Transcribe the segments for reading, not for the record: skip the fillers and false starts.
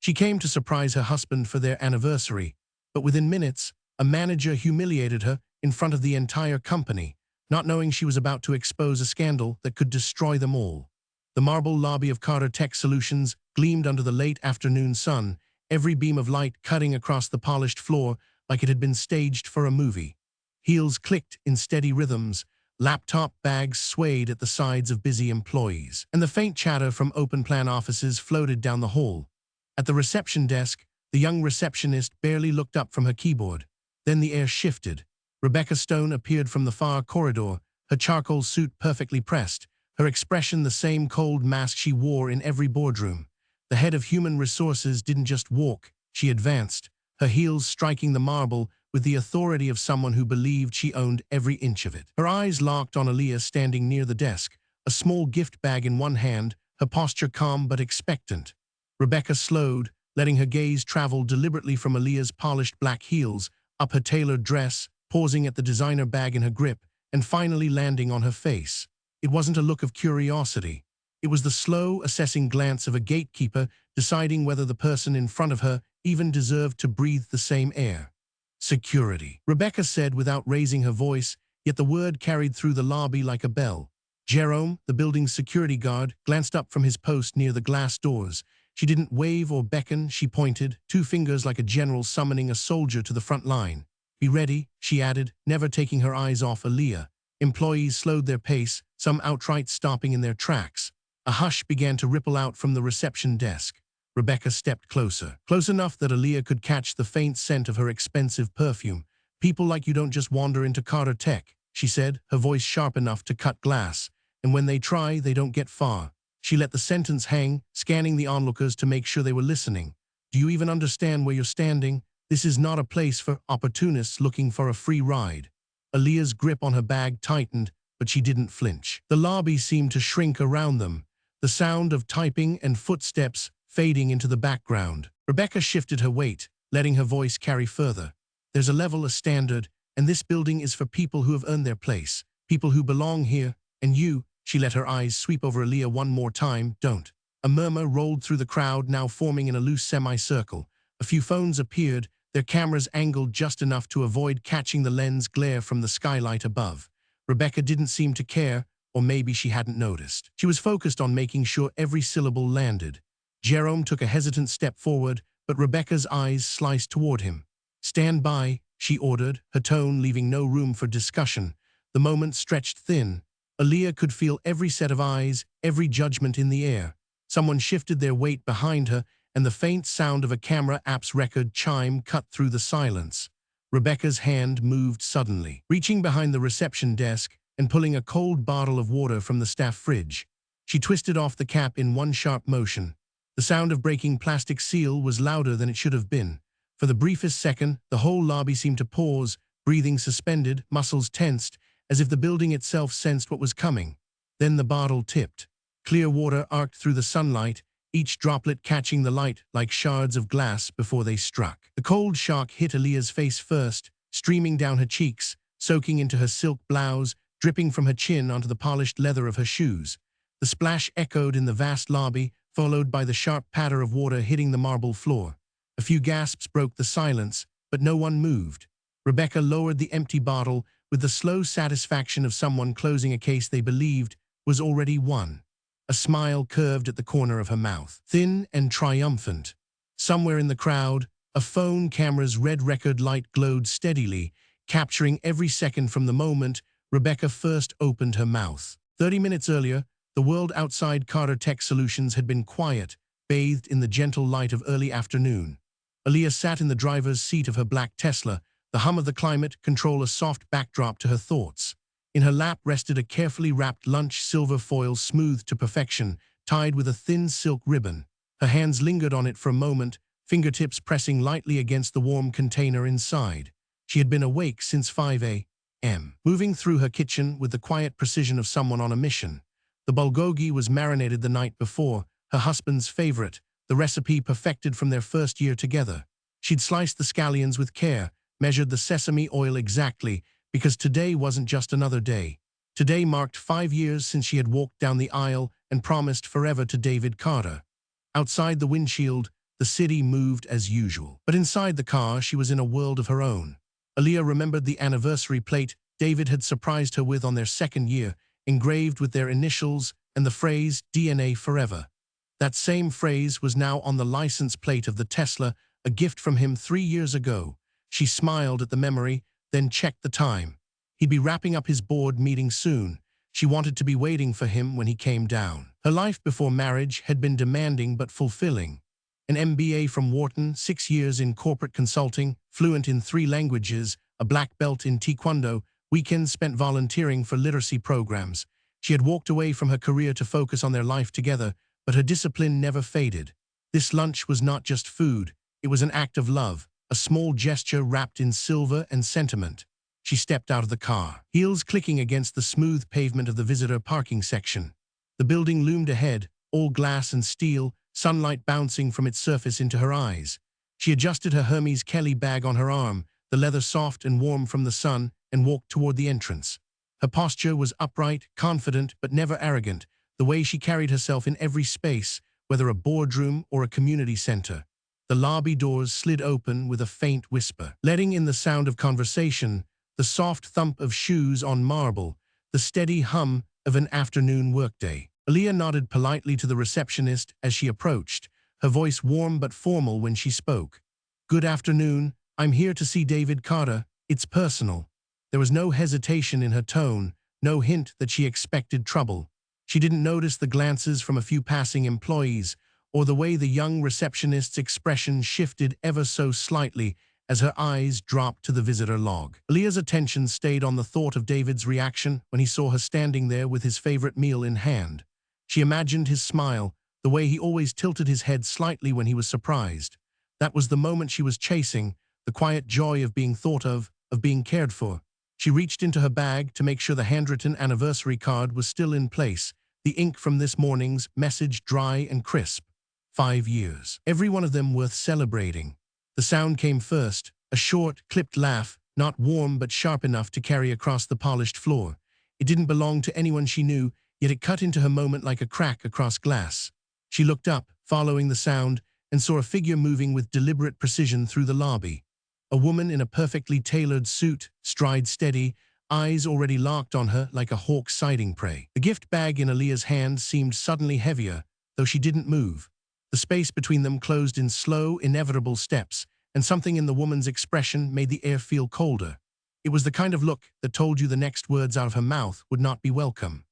She came to surprise her husband for their anniversary, but within minutes, a manager humiliated her in front of the entire company, not knowing she was about to expose a scandal that could destroy them all. The marble lobby of Carter Tech Solutions gleamed under the late afternoon sun, every beam of light cutting across the polished floor like it had been staged for a movie. Heels clicked in steady rhythms, laptop bags swayed at the sides of busy employees, and the faint chatter from open-plan offices floated down the hall. At the reception desk, the young receptionist barely looked up from her keyboard. Then the air shifted. Rebecca Stone appeared from the far corridor, her charcoal suit perfectly pressed, her expression the same cold mask she wore in every boardroom. The head of human resources didn't just walk, she advanced, her heels striking the marble with the authority of someone who believed she owned every inch of it. Her eyes locked on Aaliyah standing near the desk, a small gift bag in one hand, her posture calm but expectant. Rebecca slowed, letting her gaze travel deliberately from Aaliyah's polished black heels, up her tailored dress, pausing at the designer bag in her grip, and finally landing on her face. It wasn't a look of curiosity. It was the slow, assessing glance of a gatekeeper deciding whether the person in front of her even deserved to breathe the same air. Security, Rebecca said without raising her voice, yet the word carried through the lobby like a bell. Jerome, the building's security guard, glanced up from his post near the glass doors. She didn't wave or beckon, she pointed, two fingers like a general summoning a soldier to the front line. "Be ready," she added, never taking her eyes off Aaliyah. Employees slowed their pace, some outright stopping in their tracks. A hush began to ripple out from the reception desk. Rebecca stepped closer, close enough that Aaliyah could catch the faint scent of her expensive perfume. "People like you don't just wander into Carter Tech," she said, her voice sharp enough to cut glass. "And when they try, they don't get far." She let the sentence hang, scanning the onlookers to make sure they were listening. "Do you even understand where you're standing? This is not a place for opportunists looking for a free ride." Aaliyah's grip on her bag tightened, but she didn't flinch. The lobby seemed to shrink around them, the sound of typing and footsteps fading into the background. Rebecca shifted her weight, letting her voice carry further. "There's a level, a standard, and this building is for people who have earned their place, people who belong here, and you," she let her eyes sweep over Aaliyah one more time, "don't." A murmur rolled through the crowd, now forming in a loose semicircle. A few phones appeared, their cameras angled just enough to avoid catching the lens glare from the skylight above. Rebecca didn't seem to care, or maybe she hadn't noticed. She was focused on making sure every syllable landed. Jerome took a hesitant step forward, but Rebecca's eyes sliced toward him. "Stand by," she ordered, her tone leaving no room for discussion. The moment stretched thin. Aaliyah could feel every set of eyes, every judgment in the air. Someone shifted their weight behind her, and the faint sound of a camera app's record chime cut through the silence. Rebecca's hand moved suddenly, reaching behind the reception desk and pulling a cold bottle of water from the staff fridge. She twisted off the cap in one sharp motion. The sound of breaking plastic seal was louder than it should have been. For the briefest second, the whole lobby seemed to pause, breathing suspended, muscles tensed, as if the building itself sensed what was coming. Then the bottle tipped. Clear water arced through the sunlight, each droplet catching the light like shards of glass before they struck. The cold shock hit Aaliyah's face first, streaming down her cheeks, soaking into her silk blouse, dripping from her chin onto the polished leather of her shoes. The splash echoed in the vast lobby, followed by the sharp patter of water hitting the marble floor. A few gasps broke the silence, but no one moved. Rebecca lowered the empty bottle with the slow satisfaction of someone closing a case they believed was already won. A smile curved at the corner of her mouth, thin and triumphant. Somewhere in the crowd, a phone camera's red record light glowed steadily, capturing every second from the moment Rebecca first opened her mouth. 30 minutes earlier, the world outside Carter Tech Solutions had been quiet, bathed in the gentle light of early afternoon. Aaliyah sat in the driver's seat of her black Tesla, the hum of the climate control a soft backdrop to her thoughts. In her lap rested a carefully wrapped lunch silver foil smoothed to perfection, tied with a thin silk ribbon. Her hands lingered on it for a moment, fingertips pressing lightly against the warm container inside. She had been awake since 5 a.m., moving through her kitchen with the quiet precision of someone on a mission. The bulgogi was marinated the night before, her husband's favorite, the recipe perfected from their first year together. She'd sliced the scallions with care, measured the sesame oil exactly, because today wasn't just another day. Today marked 5 years since she had walked down the aisle and promised forever to David Carter. Outside the windshield, the city moved as usual. But inside the car, she was in a world of her own. Aaliyah remembered the anniversary plate David had surprised her with on their second year, engraved with their initials and the phrase DNA forever. That same phrase was now on the license plate of the Tesla, a gift from him 3 years ago. She smiled at the memory, then checked the time. He'd be wrapping up his board meeting soon. She wanted to be waiting for him when he came down. Her life before marriage had been demanding but fulfilling. An MBA from Wharton, 6 years in corporate consulting, fluent in 3 languages, a black belt in Taekwondo, weekends spent volunteering for literacy programs. She had walked away from her career to focus on their life together, but her discipline never faded. This lunch was not just food, it was an act of love, a small gesture wrapped in silver and sentiment. She stepped out of the car, heels clicking against the smooth pavement of the visitor parking section. The building loomed ahead, all glass and steel, sunlight bouncing from its surface into her eyes. She adjusted her Hermes Kelly bag on her arm, the leather soft and warm from the sun, and walked toward the entrance. Her posture was upright, confident, but never arrogant, the way she carried herself in every space, whether a boardroom or a community center. The lobby doors slid open with a faint whisper, letting in the sound of conversation, the soft thump of shoes on marble, the steady hum of an afternoon workday. Aaliyah nodded politely to the receptionist as she approached, her voice warm but formal when she spoke. "Good afternoon, I'm here to see David Carter. It's personal." There was no hesitation in her tone, no hint that she expected trouble. She didn't notice the glances from a few passing employees, or the way the young receptionist's expression shifted ever so slightly as her eyes dropped to the visitor log. Aaliyah's attention stayed on the thought of David's reaction when he saw her standing there with his favorite meal in hand. She imagined his smile, the way he always tilted his head slightly when he was surprised. That was the moment she was chasing, the quiet joy of being thought of being cared for. She reached into her bag to make sure the handwritten anniversary card was still in place, the ink from this morning's message dry and crisp. 5 years. Every one of them worth celebrating. The sound came first, a short, clipped laugh, not warm but sharp enough to carry across the polished floor. It didn't belong to anyone she knew, yet it cut into her moment like a crack across glass. She looked up, following the sound, and saw a figure moving with deliberate precision through the lobby. A woman in a perfectly tailored suit, stride steady, eyes already locked on her like a hawk sighting prey. The gift bag in Aaliyah's hand seemed suddenly heavier, though she didn't move. The space between them closed in slow, inevitable steps, and something in the woman's expression made the air feel colder. It was the kind of look that told you the next words out of her mouth would not be welcome.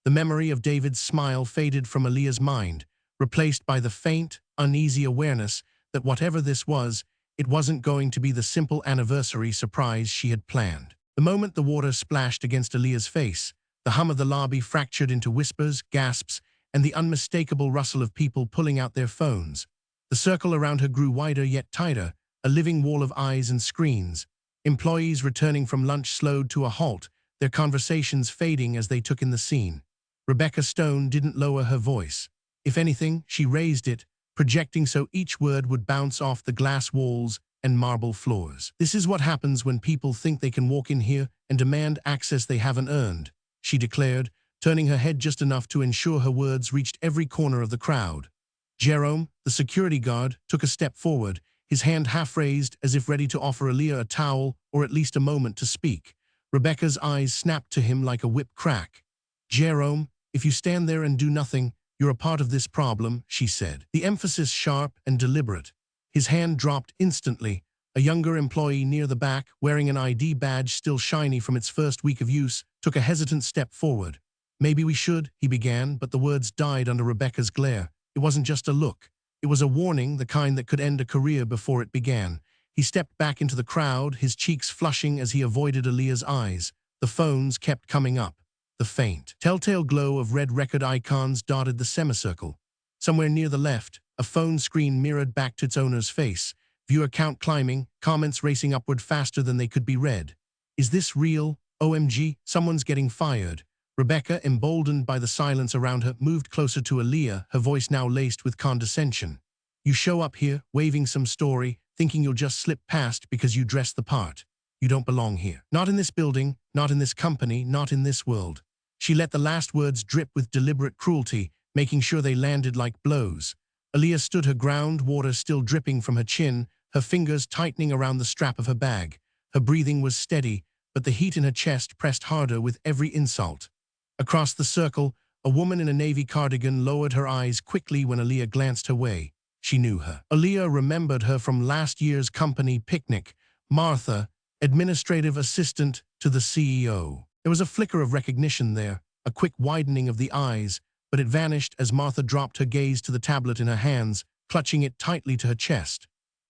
The memory of David's smile faded from Aaliyah's mind, replaced by the faint, uneasy awareness that whatever this was, it wasn't going to be the simple anniversary surprise she had planned. The moment the water splashed against Aaliyah's face, the hum of the lobby fractured into whispers, gasps, and the unmistakable rustle of people pulling out their phones. The circle around her grew wider yet tighter, a living wall of eyes and screens. Employees returning from lunch slowed to a halt, their conversations fading as they took in the scene. Rebecca Stone didn't lower her voice. If anything, she raised it, projecting so each word would bounce off the glass walls and marble floors. "This is what happens when people think they can walk in here and demand access they haven't earned," she declared, turning her head just enough to ensure her words reached every corner of the crowd. Jerome, the security guard, took a step forward, his hand half raised as if ready to offer Aaliyah a towel or at least a moment to speak. Rebecca's eyes snapped to him like a whip crack. "Jerome, if you stand there and do nothing, you're a part of this problem," she said, the emphasis sharp and deliberate. His hand dropped instantly. A younger employee near the back, wearing an ID badge still shiny from its first week of use, took a hesitant step forward. "Maybe we should," he began, but the words died under Rebecca's glare. It wasn't just a look. It was a warning, the kind that could end a career before it began. He stepped back into the crowd, his cheeks flushing as he avoided Aaliyah's eyes. The phones kept coming up. The faint, telltale glow of red record icons dotted the semicircle. Somewhere near the left, a phone screen mirrored back to its owner's face, viewer count climbing, comments racing upward faster than they could be read. "Is this real? OMG, someone's getting fired." Rebecca, emboldened by the silence around her, moved closer to Aaliyah, her voice now laced with condescension. "You show up here, waving some story, thinking you'll just slip past because you dress the part. You don't belong here. Not in this building, not in this company, not in this world." She let the last words drip with deliberate cruelty, making sure they landed like blows. Aaliyah stood her ground, water still dripping from her chin, her fingers tightening around the strap of her bag. Her breathing was steady, but the heat in her chest pressed harder with every insult. Across the circle, a woman in a navy cardigan lowered her eyes quickly when Aaliyah glanced her way. She knew her. Aaliyah remembered her from last year's company picnic. Martha, administrative assistant to the CEO. There was a flicker of recognition there, a quick widening of the eyes, but it vanished as Martha dropped her gaze to the tablet in her hands, clutching it tightly to her chest.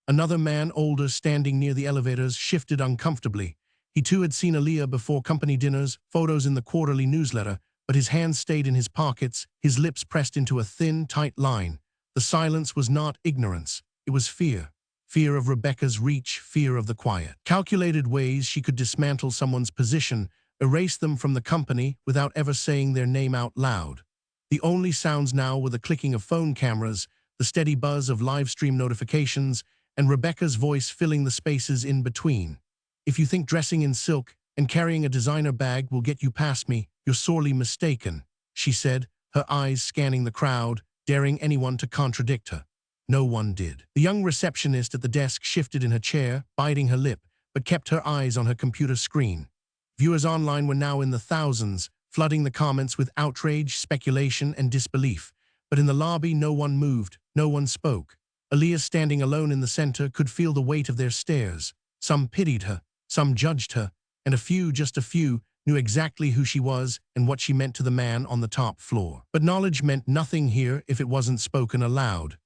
Another man, older, standing near the elevators, shifted uncomfortably. He too had seen Aaliyah before company dinners, photos in the quarterly newsletter, but his hands stayed in his pockets, his lips pressed into a thin, tight line. The silence was not ignorance, it was fear. Fear of Rebecca's reach, fear of the quiet. Calculated ways she could dismantle someone's position, erase them from the company without ever saying their name out loud. The only sounds now were the clicking of phone cameras, the steady buzz of live stream notifications, and Rebecca's voice filling the spaces in between. If you think dressing in silk and carrying a designer bag will get you past me, you're sorely mistaken, she said, her eyes scanning the crowd, daring anyone to contradict her. No one did. The young receptionist at the desk shifted in her chair, biting her lip, but kept her eyes on her computer screen. Viewers online were now in the thousands, flooding the comments with outrage, speculation, and disbelief. But in the lobby, no one moved, no one spoke. Aaliyah, standing alone in the center, could feel the weight of their stares. Some pitied her, some judged her, and a few, just a few, knew exactly who she was and what she meant to the man on the top floor. But knowledge meant nothing here if it wasn't spoken aloud.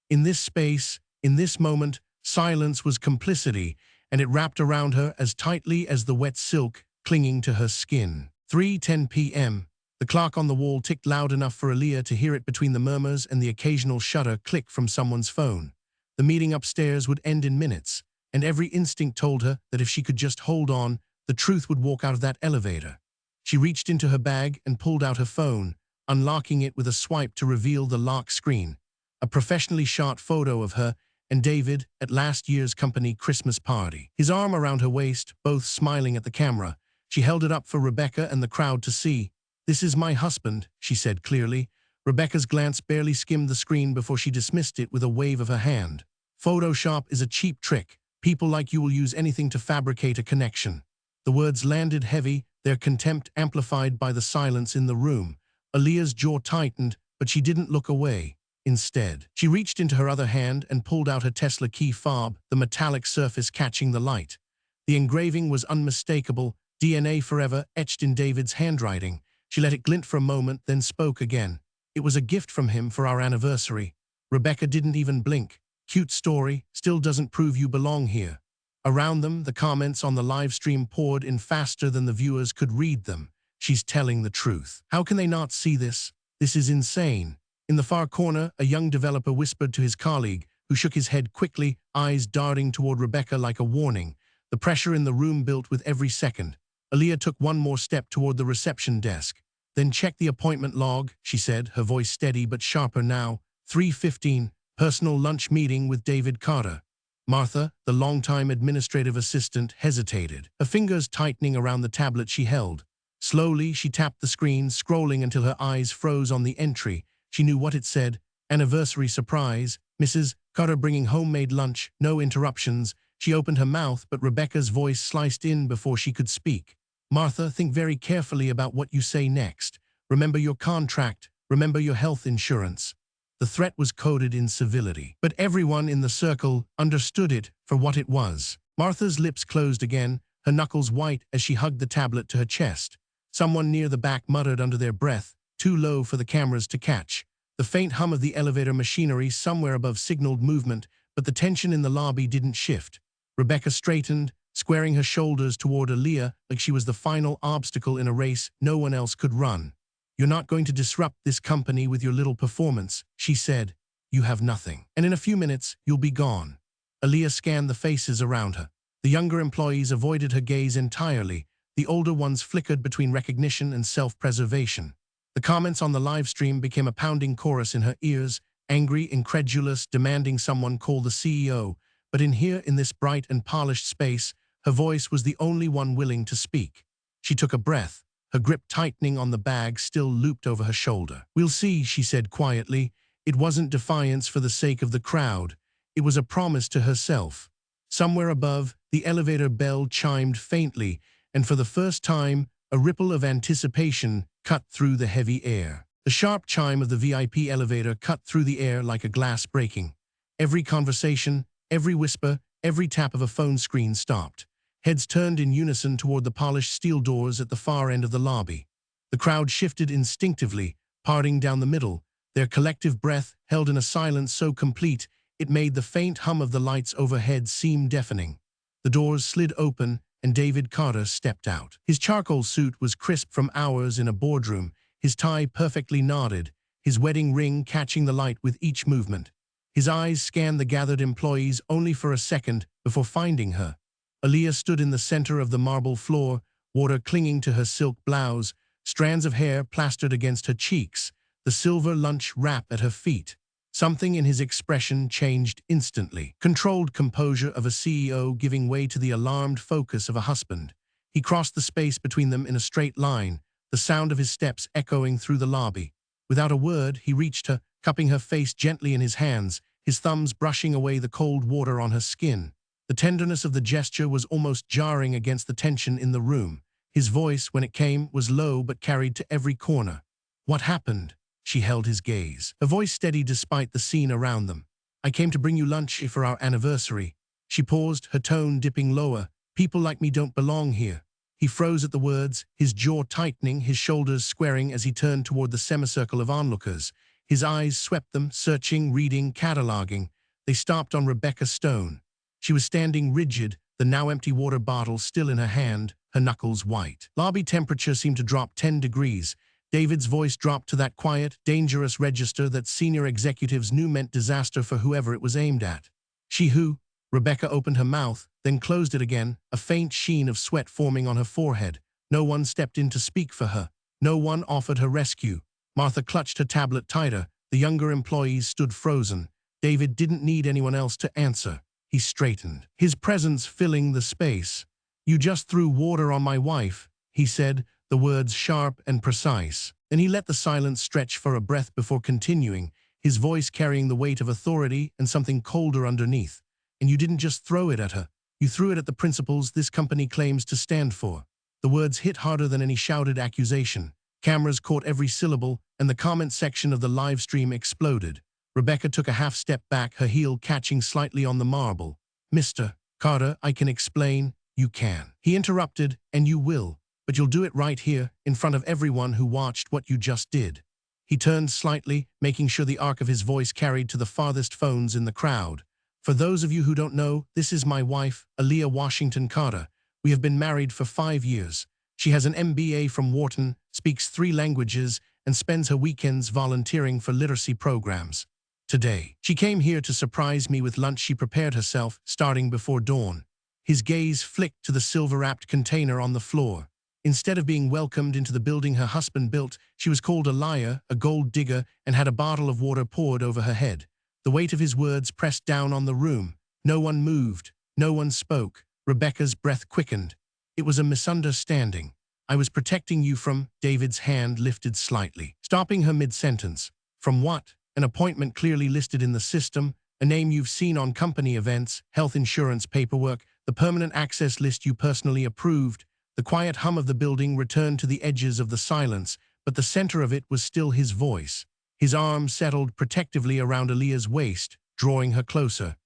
In this space, in this moment, silence was complicity, and it wrapped around her as tightly as the wet silk clinging to her skin. 3:10 p.m. The clock on the wall ticked loud enough for Aaliyah to hear it between the murmurs and the occasional shutter click from someone's phone. The meeting upstairs would end in minutes, and every instinct told her that if she could just hold on, the truth would walk out of that elevator. She reached into her bag and pulled out her phone, unlocking it with a swipe to reveal the lock screen. A professionally shot photo of her and David at last year's company Christmas party. His arm around her waist, both smiling at the camera. She held it up for Rebecca and the crowd to see. "This is my husband," she said clearly. Rebecca's glance barely skimmed the screen before she dismissed it with a wave of her hand. "Photoshop is a cheap trick. People like you will use anything to fabricate a connection." The words landed heavy, their contempt amplified by the silence in the room. Aaliyah's jaw tightened, but she didn't look away. Instead, she reached into her other hand and pulled out her Tesla key fob, the metallic surface catching the light. The engraving was unmistakable, DNA forever etched in David's handwriting. She let it glint for a moment, then spoke again. "It was a gift from him for our anniversary." Rebecca didn't even blink. "Cute story, still doesn't prove you belong here." Around them, the comments on the live stream poured in faster than the viewers could read them. "She's telling the truth. How can they not see this? This is insane." In the far corner, a young developer whispered to his colleague, who shook his head quickly, eyes darting toward Rebecca like a warning. The pressure in the room built with every second. Aaliyah took one more step toward the reception desk. "Then check the appointment log," she said, her voice steady but sharper now. 3:15, personal lunch meeting with David Carter. Martha, the longtime administrative assistant, hesitated, her fingers tightening around the tablet she held. Slowly, she tapped the screen, scrolling until her eyes froze on the entry. She knew what it said. "Anniversary surprise. Mrs. Carter bringing homemade lunch. No interruptions." She opened her mouth, but Rebecca's voice sliced in before she could speak. "Martha, think very carefully about what you say next. Remember your contract. Remember your health insurance." The threat was coded in civility, but everyone in the circle understood it for what it was. Martha's lips closed again, her knuckles white as she hugged the tablet to her chest. Someone near the back muttered under their breath, too low for the cameras to catch. The faint hum of the elevator machinery somewhere above signaled movement, but the tension in the lobby didn't shift. Rebecca straightened, squaring her shoulders toward Aaliyah like she was the final obstacle in a race no one else could run. "You're not going to disrupt this company with your little performance," she said. "You have nothing. And in a few minutes, you'll be gone." Aaliyah scanned the faces around her. The younger employees avoided her gaze entirely. The older ones flickered between recognition and self-preservation. The comments on the live stream became a pounding chorus in her ears, angry, incredulous, demanding someone call the CEO. But in this bright and polished space, her voice was the only one willing to speak. She took a breath, her grip tightening on the bag still looped over her shoulder. "We'll see," she said quietly. It wasn't defiance for the sake of the crowd. It was a promise to herself. Somewhere above, the elevator bell chimed faintly, and for the first time, a ripple of anticipation cut through the heavy air. The sharp chime of the VIP elevator cut through the air like a glass breaking. Every conversation, every whisper, every tap of a phone screen stopped. Heads turned in unison toward the polished steel doors at the far end of the lobby. The crowd shifted instinctively, parting down the middle, their collective breath held in a silence so complete it made the faint hum of the lights overhead seem deafening. The doors slid open, and David Carter stepped out. His charcoal suit was crisp from hours in a boardroom, his tie perfectly knotted, his wedding ring catching the light with each movement. His eyes scanned the gathered employees only for a second before finding her. Aaliyah stood in the center of the marble floor, water clinging to her silk blouse, strands of hair plastered against her cheeks, the silver lunch wrap at her feet. Something in his expression changed instantly. Controlled composure of a CEO giving way to the alarmed focus of a husband. He crossed the space between them in a straight line, the sound of his steps echoing through the lobby. Without a word, he reached her, cupping her face gently in his hands, his thumbs brushing away the cold water on her skin. The tenderness of the gesture was almost jarring against the tension in the room. His voice, when it came, was low but carried to every corner. "What happened?" She held his gaze, her voice steady despite the scene around them. "I came to bring you lunch for our anniversary." She paused, her tone dipping lower. "People like me don't belong here." He froze at the words, his jaw tightening, his shoulders squaring as he turned toward the semicircle of onlookers. His eyes swept them, searching, reading, cataloging. They stopped on Rebecca Stone. She was standing rigid, the now empty water bottle still in her hand, her knuckles white. Lobby temperature seemed to drop 10 degrees. David's voice dropped to that quiet, dangerous register that senior executives knew meant disaster for whoever it was aimed at. "She who?" Rebecca opened her mouth, then closed it again, a faint sheen of sweat forming on her forehead. No one stepped in to speak for her. No one offered her rescue. Martha clutched her tablet tighter. The younger employees stood frozen. David didn't need anyone else to answer. He straightened, his presence filling the space. "You just threw water on my wife," he said, the words sharp and precise. Then he let the silence stretch for a breath before continuing, his voice carrying the weight of authority and something colder underneath. "And you didn't just throw it at her. You threw it at the principles this company claims to stand for." The words hit harder than any shouted accusation. Cameras caught every syllable, and the comment section of the live stream exploded. Rebecca took a half step back, her heel catching slightly on the marble. "Mr. Carter, I can explain." "You can," he interrupted, "and you will. But you'll do it right here, in front of everyone who watched what you just did." He turned slightly, making sure the arc of his voice carried to the farthest phones in the crowd. "For those of you who don't know, this is my wife, Aaliyah Washington Carter. We have been married for 5 years. She has an MBA from Wharton, speaks 3 languages, and spends her weekends volunteering for literacy programs. Today, she came here to surprise me with lunch she prepared herself, starting before dawn." His gaze flicked to the silver-wrapped container on the floor. Instead of being welcomed into the building her husband built, she was called a liar, a gold digger, and had a bottle of water poured over her head. The weight of his words pressed down on the room. No one moved. No one spoke. Rebecca's breath quickened. "It was a misunderstanding. I was protecting you from—" David's hand lifted slightly, stopping her mid-sentence. "From what?" "An appointment clearly listed in the system, a name you've seen on company events, health insurance paperwork, the permanent access list you personally approved." The quiet hum of the building returned to the edges of the silence, but the center of it was still his voice. His arm settled protectively around Aaliyah's waist, drawing her closer.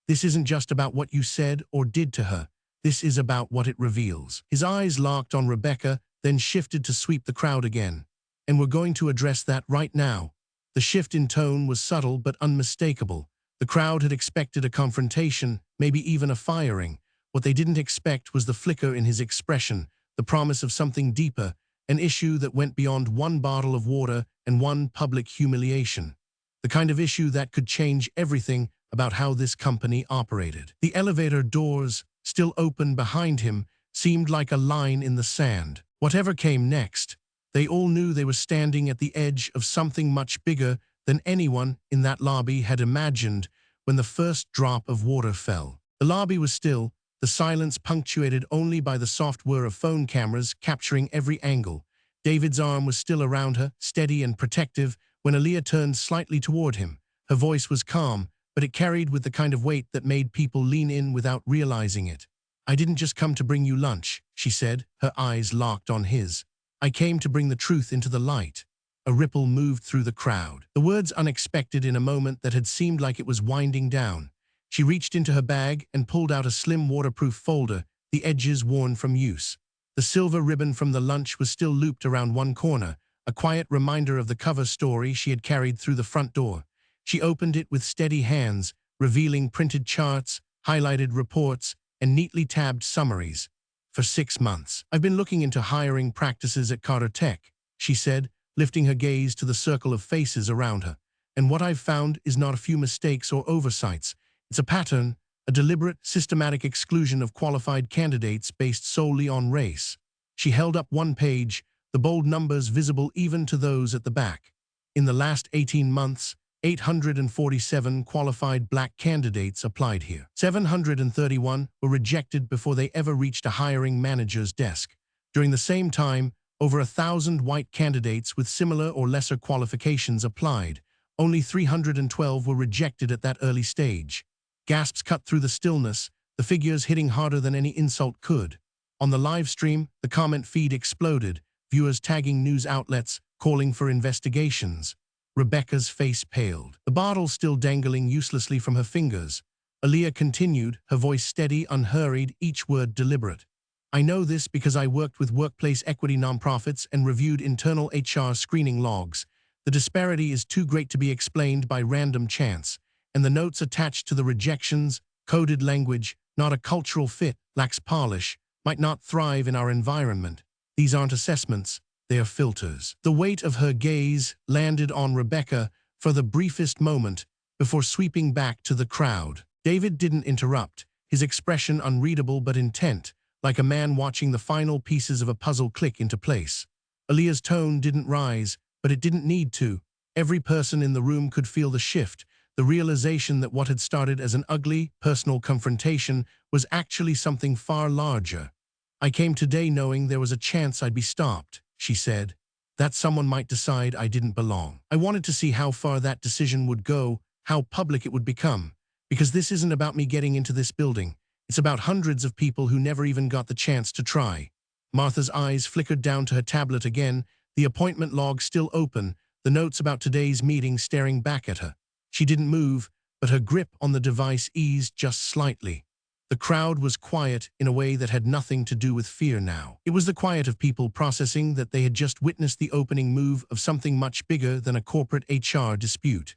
"This isn't just about what you said or did to her. This is about what it reveals." His eyes locked on Rebecca, then shifted to sweep the crowd again. "And we're going to address that right now." The shift in tone was subtle but unmistakable. The crowd had expected a confrontation, maybe even a firing. What they didn't expect was the flicker in his expression, the promise of something deeper, an issue that went beyond one bottle of water and one public humiliation. The kind of issue that could change everything about how this company operated. The elevator doors, still open behind him, seemed like a line in the sand. Whatever came next, they all knew they were standing at the edge of something much bigger than anyone in that lobby had imagined when the first drop of water fell. The lobby was still, the silence punctuated only by the soft whir of phone cameras capturing every angle. David's arm was still around her, steady and protective, When Aaliyah turned slightly toward him, her voice was calm, but it carried with the kind of weight that made people lean in without realizing it. "I didn't just come to bring you lunch," she said, her eyes locked on his. "I came to bring the truth into the light." A ripple moved through the crowd. The words unexpected in a moment that had seemed like it was winding down. She reached into her bag and pulled out a slim waterproof folder, the edges worn from use. The silver ribbon from the lunch was still looped around one corner, a quiet reminder of the cover story she had carried through the front door. She opened it with steady hands, revealing printed charts, highlighted reports, and neatly tabbed summaries. "For 6 months, I've been looking into hiring practices at Carter Tech," she said, lifting her gaze to the circle of faces around her. "And what I've found is not a few mistakes or oversights. It's a pattern, a deliberate, systematic exclusion of qualified candidates based solely on race." She held up one page, the bold numbers visible even to those at the back. In the last 18 months, 847 qualified black candidates applied here. 731 were rejected before they ever reached a hiring manager's desk. During the same time, over 1,000 white candidates with similar or lesser qualifications applied. Only 312 were rejected at that early stage. Gasps cut through the stillness, the figures hitting harder than any insult could. On the live stream, the comment feed exploded, viewers tagging news outlets, calling for investigations. Rebecca's face paled, the bottle still dangling uselessly from her fingers. Aaliyah continued, her voice steady, unhurried, each word deliberate. "I know this because I worked with workplace equity nonprofits and reviewed internal HR screening logs. The disparity is too great to be explained by random chance, and the notes attached to the rejections, coded language, not a cultural fit, lacks polish, might not thrive in our environment. These aren't assessments, they are filters." The weight of her gaze landed on Rebecca for the briefest moment before sweeping back to the crowd. David didn't interrupt, his expression unreadable but intent, like a man watching the final pieces of a puzzle click into place. Aaliyah's tone didn't rise, but it didn't need to. Every person in the room could feel the shift, the realization that what had started as an ugly, personal confrontation was actually something far larger. "I came today knowing there was a chance I'd be stopped," she said. "That someone might decide I didn't belong. I wanted to see how far that decision would go, how public it would become. Because this isn't about me getting into this building. It's about hundreds of people who never even got the chance to try." Martha's eyes flickered down to her tablet again, the appointment log still open, the notes about today's meeting staring back at her. She didn't move, but her grip on the device eased just slightly. The crowd was quiet in a way that had nothing to do with fear now. It was the quiet of people processing that they had just witnessed the opening move of something much bigger than a corporate HR dispute.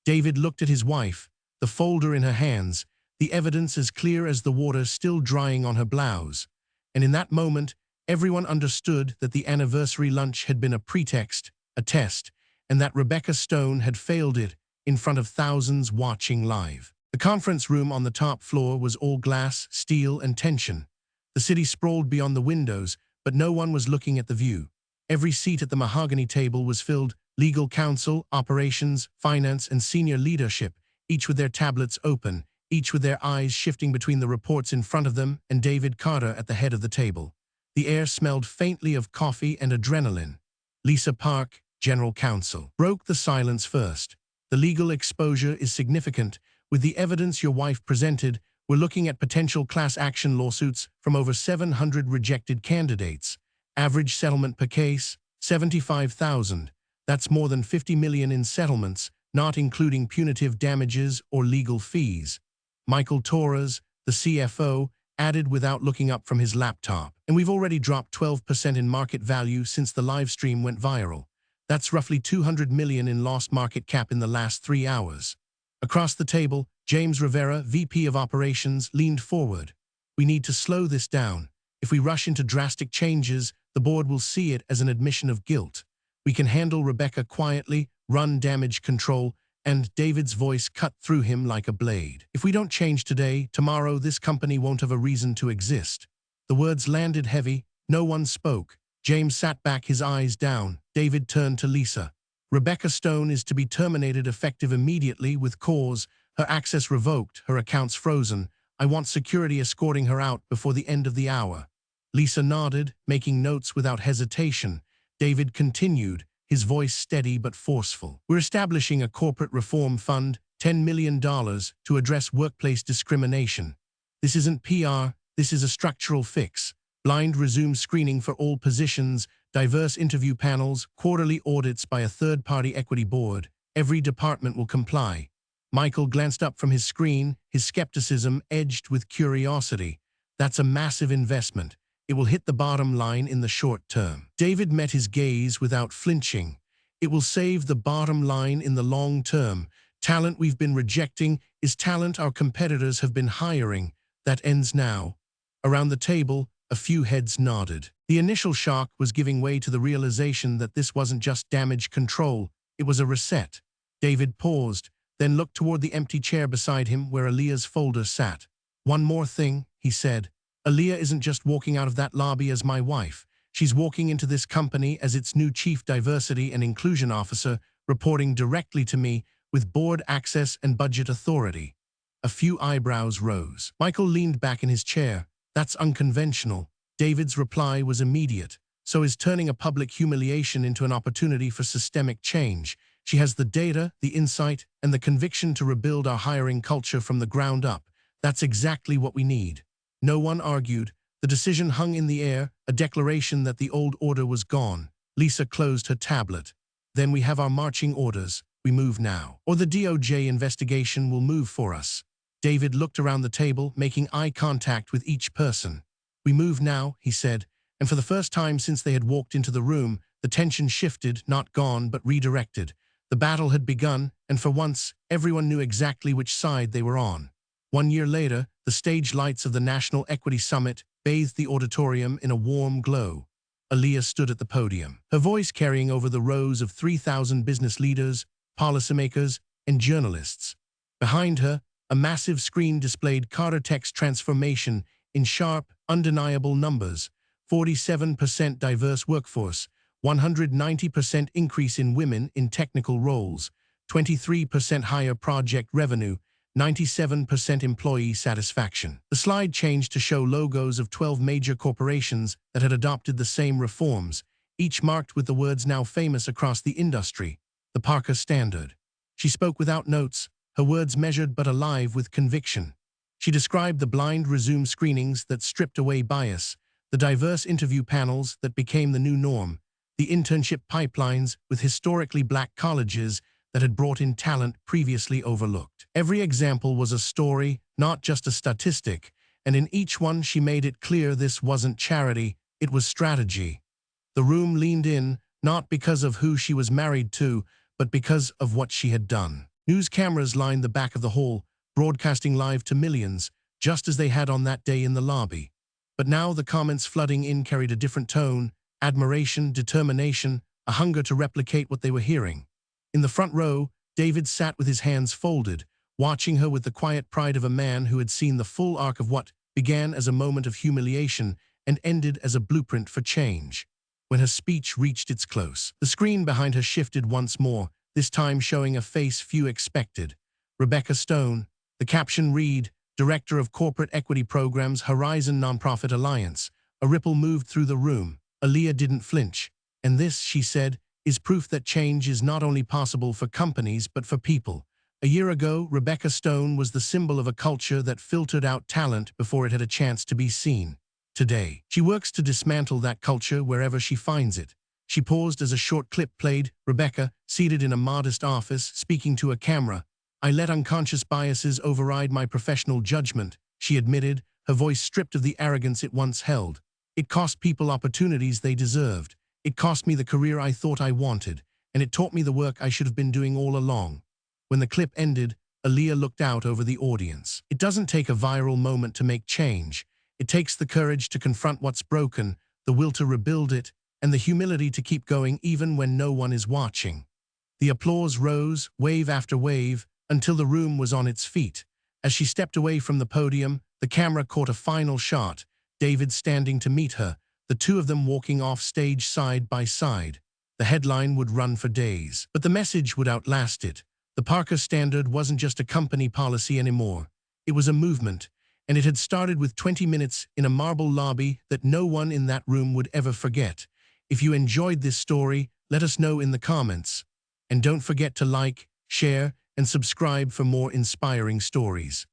David looked at his wife, the folder in her hands, the evidence as clear as the water still drying on her blouse. And in that moment, everyone understood that the anniversary lunch had been a pretext, a test, and that Rebecca Stone had failed it in front of thousands watching live. The conference room on the top floor was all glass, steel, and tension. The city sprawled beyond the windows, but no one was looking at the view. Every seat at the mahogany table was filled, legal counsel, operations, finance, and senior leadership, each with their tablets open, each with their eyes shifting between the reports in front of them and David Carter at the head of the table. The air smelled faintly of coffee and adrenaline. Lisa Park, general counsel, broke the silence first. "The legal exposure is significant. With the evidence your wife presented, we're looking at potential class action lawsuits from over 700 rejected candidates. Average settlement per case, $75,000. That's more than $50 million in settlements, not including punitive damages or legal fees." Michael Torres, the CFO, added without looking up from his laptop. "And we've already dropped 12% in market value since the live stream went viral. That's roughly $200 million in lost market cap in the last 3 hours. Across the table, James Rivera, VP of Operations, leaned forward. "We need to slow this down. If we rush into drastic changes, the board will see it as an admission of guilt. We can handle Rebecca quietly, run damage control," and David's voice cut through him like a blade. "If we don't change today, tomorrow this company won't have a reason to exist." The words landed heavy. No one spoke. James sat back, his eyes down. David turned to Lisa. "Rebecca Stone is to be terminated effective immediately with cause, her access revoked, her accounts frozen. I want security escorting her out before the end of the hour." Lisa nodded, making notes without hesitation. David continued, his voice steady but forceful. We're establishing a corporate reform fund, $10 million, to address workplace discrimination. This isn't PR, this is a structural fix. Blind resume screening for all positions, diverse interview panels, quarterly audits by a third-party equity board. Every department will comply. Michael glanced up from his screen, his skepticism edged with curiosity. That's a massive investment. It will hit the bottom line in the short term. David met his gaze without flinching. It will save the bottom line in the long term. Talent we've been rejecting is talent our competitors have been hiring. That ends now. Around the table, a few heads nodded. The initial shock was giving way to the realization that this wasn't just damage control, it was a reset. David paused, then looked toward the empty chair beside him where Aaliyah's folder sat. "One more thing," he said. "Aaliyah isn't just walking out of that lobby as my wife. She's walking into this company as its new Chief Diversity and Inclusion Officer, reporting directly to me with board access and budget authority." A few eyebrows rose. Michael leaned back in his chair. "That's unconventional." David's reply was immediate. "So is turning a public humiliation into an opportunity for systemic change. She has the data, the insight, and the conviction to rebuild our hiring culture from the ground up. That's exactly what we need." No one argued. The decision hung in the air, a declaration that the old order was gone. Lisa closed her tablet. "Then we have our marching orders. We move now. Or the DOJ investigation will move for us." David looked around the table, making eye contact with each person. "We move now," he said, and for the first time since they had walked into the room, the tension shifted, not gone, but redirected. The battle had begun, and for once, everyone knew exactly which side they were on. 1 year later, the stage lights of the National Equity Summit bathed the auditorium in a warm glow. Aaliyah stood at the podium, her voice carrying over the rows of 3,000 business leaders, policymakers, and journalists. Behind her, a massive screen displayed Carter Tech's transformation in sharp, undeniable numbers: 47% diverse workforce, 190% increase in women in technical roles, 23% higher project revenue, 97% employee satisfaction. The slide changed to show logos of 12 major corporations that had adopted the same reforms, each marked with the words now famous across the industry: the Parker Standard. She spoke without notes, her words measured but alive with conviction. She described the blind resume screenings that stripped away bias, the diverse interview panels that became the new norm, the internship pipelines with historically black colleges that had brought in talent previously overlooked. Every example was a story, not just a statistic, and in each one she made it clear this wasn't charity, it was strategy. The room leaned in, not because of who she was married to, but because of what she had done. News cameras lined the back of the hall, broadcasting live to millions, just as they had on that day in the lobby. But now the comments flooding in carried a different tone: admiration, determination, a hunger to replicate what they were hearing. In the front row, David sat with his hands folded, watching her with the quiet pride of a man who had seen the full arc of what began as a moment of humiliation and ended as a blueprint for change. When her speech reached its close, the screen behind her shifted once more, this time showing a face few expected: Rebecca Stone. The caption read, "Director of Corporate Equity Programs, Horizon Nonprofit Alliance." A ripple moved through the room. Aaliyah didn't flinch. "And this," she said, "is proof that change is not only possible for companies but for people." A year ago, Rebecca Stone was the symbol of a culture that filtered out talent before it had a chance to be seen. Today, she works to dismantle that culture wherever she finds it. She paused as a short clip played. Rebecca, seated in a modest office, speaking to a camera. "I let unconscious biases override my professional judgment," she admitted, her voice stripped of the arrogance it once held. "It cost people opportunities they deserved. It cost me the career I thought I wanted, and it taught me the work I should have been doing all along." When the clip ended, Aaliyah looked out over the audience. It doesn't take a viral moment to make change. It takes the courage to confront what's broken, the will to rebuild it, and the humility to keep going even when no one is watching. The applause rose, wave after wave, until the room was on its feet. As she stepped away from the podium, the camera caught a final shot: David standing to meet her, the two of them walking off stage side by side. The headline would run for days, but the message would outlast it. The Parker Standard wasn't just a company policy anymore. It was a movement, and it had started with 20 minutes in a marble lobby that no one in that room would ever forget. If you enjoyed this story, Let us know in the comments. And don't forget to like, share, and subscribe for more inspiring stories.